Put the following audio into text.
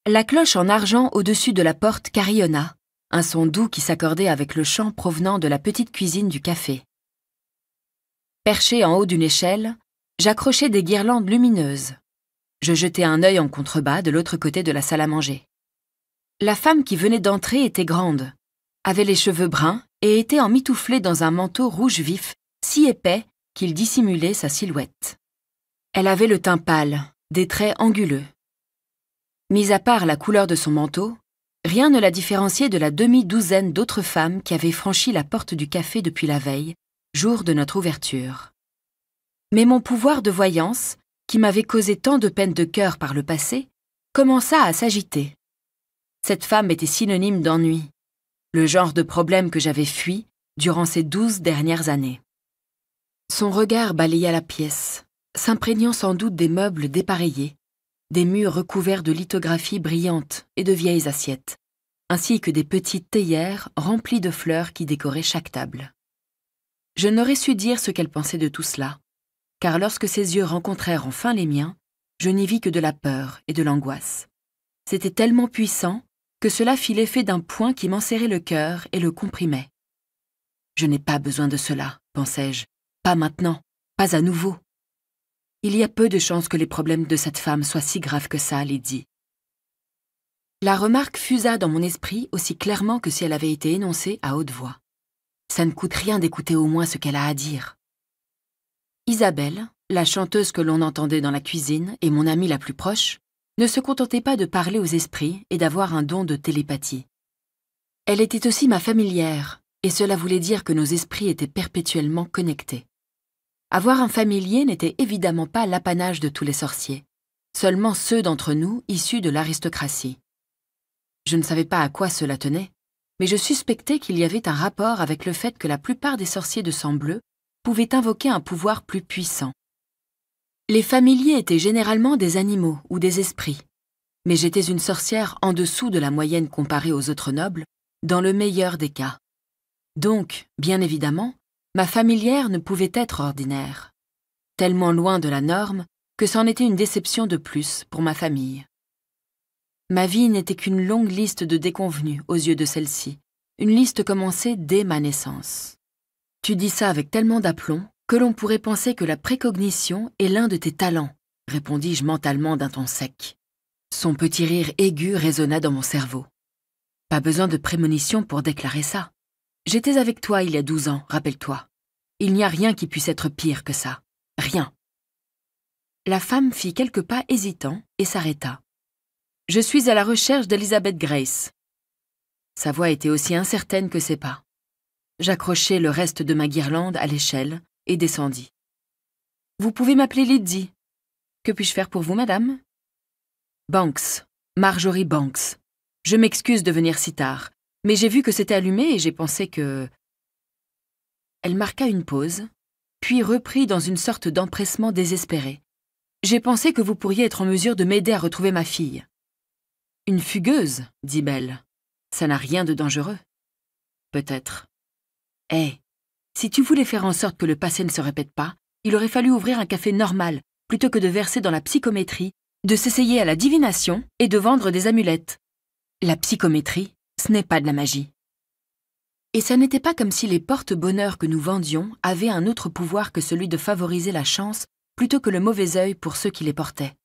La cloche en argent au-dessus de la porte carillonna, un son doux qui s'accordait avec le chant provenant de la petite cuisine du café. Perché en haut d'une échelle, j'accrochais des guirlandes lumineuses. Je jetai un œil en contrebas de l'autre côté de la salle à manger. La femme qui venait d'entrer était grande, avait les cheveux bruns et était emmitouflée dans un manteau rouge vif, si épais qu'il dissimulait sa silhouette. Elle avait le teint pâle, des traits anguleux. Mis à part la couleur de son manteau, rien ne la différenciait de la demi-douzaine d'autres femmes qui avaient franchi la porte du café depuis la veille, jour de notre ouverture. Mais mon pouvoir de voyance, qui m'avait causé tant de peine de cœur par le passé, commença à s'agiter. Cette femme était synonyme d'ennui, le genre de problème que j'avais fui durant ces 12 dernières années. Son regard balaya la pièce, s'imprégnant sans doute des meubles dépareillés, des murs recouverts de lithographies brillantes et de vieilles assiettes, ainsi que des petites théières remplies de fleurs qui décoraient chaque table. Je n'aurais su dire ce qu'elle pensait de tout cela, car lorsque ses yeux rencontrèrent enfin les miens, je n'y vis que de la peur et de l'angoisse. C'était tellement puissant que cela fit l'effet d'un poing qui m'enserrait le cœur et le comprimait. « Je n'ai pas besoin de cela, pensai-je, pas maintenant, pas à nouveau. Il y a peu de chances que les problèmes de cette femme soient si graves que ça, Lydie. » La remarque fusa dans mon esprit aussi clairement que si elle avait été énoncée à haute voix. Ça ne coûte rien d'écouter au moins ce qu'elle a à dire. Isabelle, la chanteuse que l'on entendait dans la cuisine et mon amie la plus proche, ne se contentait pas de parler aux esprits et d'avoir un don de télépathie. Elle était aussi ma familière, et cela voulait dire que nos esprits étaient perpétuellement connectés. Avoir un familier n'était évidemment pas l'apanage de tous les sorciers, seulement ceux d'entre nous issus de l'aristocratie. Je ne savais pas à quoi cela tenait, mais je suspectais qu'il y avait un rapport avec le fait que la plupart des sorciers de sang bleu pouvaient invoquer un pouvoir plus puissant. Les familiers étaient généralement des animaux ou des esprits, mais j'étais une sorcière en dessous de la moyenne comparée aux autres nobles, dans le meilleur des cas. Donc, bien évidemment, ma familière ne pouvait être ordinaire, tellement loin de la norme que c'en était une déception de plus pour ma famille. Ma vie n'était qu'une longue liste de déconvenues aux yeux de celle-ci, une liste commencée dès ma naissance. Tu dis ça avec tellement d'aplomb que l'on pourrait penser que la précognition est l'un de tes talents, répondis-je mentalement d'un ton sec. Son petit rire aigu résonna dans mon cerveau. Pas besoin de prémonition pour déclarer ça. J'étais avec toi il y a 12 ans, rappelle-toi. Il n'y a rien qui puisse être pire que ça. Rien. La femme fit quelques pas hésitants et s'arrêta. Je suis à la recherche d'Elizabeth Grace. Sa voix était aussi incertaine que ses pas. J'accrochai le reste de ma guirlande à l'échelle et descendis. Vous pouvez m'appeler Lydie. Que puis-je faire pour vous, madame? Banks, Marjorie Banks. Je m'excuse de venir si tard, mais j'ai vu que c'était allumé et j'ai pensé que... Elle marqua une pause, puis reprit dans une sorte d'empressement désespéré. J'ai pensé que vous pourriez être en mesure de m'aider à retrouver ma fille. Une fugueuse, dit Belle. Ça n'a rien de dangereux. Peut-être. Si tu voulais faire en sorte que le passé ne se répète pas, il aurait fallu ouvrir un café normal, plutôt que de verser dans la psychométrie, de s'essayer à la divination et de vendre des amulettes. La psychométrie, ce n'est pas de la magie. Et ça n'était pas comme si les porte-bonheur que nous vendions avaient un autre pouvoir que celui de favoriser la chance plutôt que le mauvais œil pour ceux qui les portaient.